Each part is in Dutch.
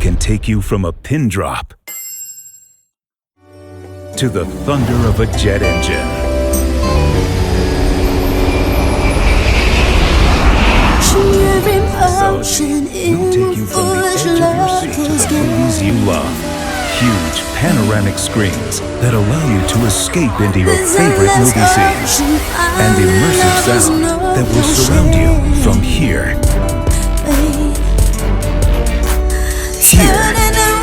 can take you from a pin drop to the thunder of a jet engine. We'll take you from the edge of your seat to the movies you love. Huge panoramic screens that allow you to escape into your favorite movie scenes. And immersive sound that will surround you from here. Here. And here.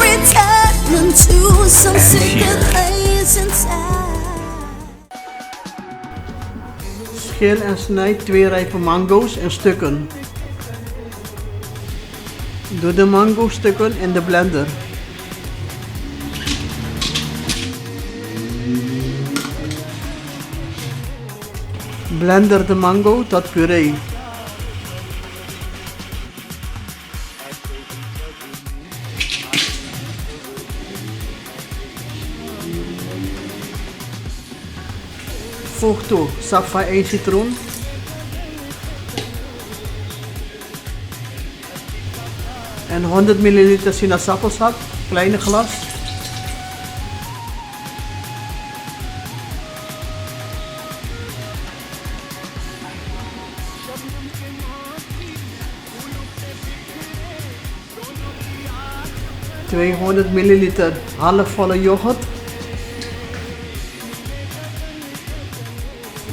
Schil en snijd 2 rijpe mango's in stukken. Doe de mango stukken in de blender. Blender de mango tot puree. Voeg toe sap van 1 citroen, en 100 ml sinaasappelsap, kleine glas. ...200 ml halfvolle yoghurt.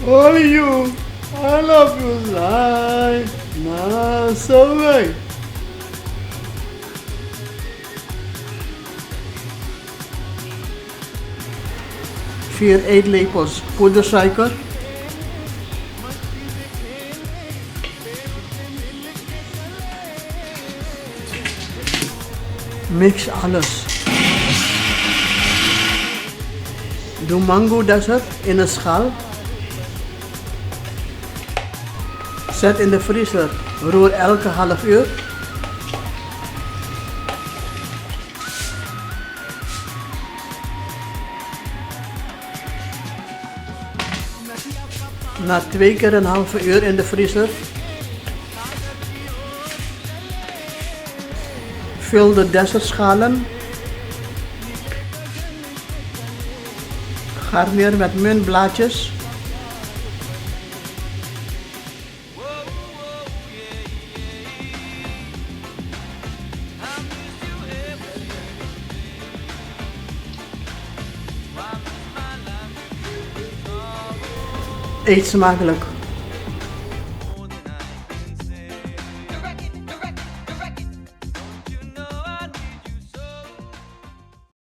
Oh you, I love you, life. Nah, so way. Vier eetlepels poedersuiker. Mix alles. Doe mango dessert in een schaal. Zet in de vriezer. Roer elke half uur. Na 2 keer een halve uur in de vriezer. Vul de dessertschalen. Garneer met muntblaadjes. Eet smakelijk.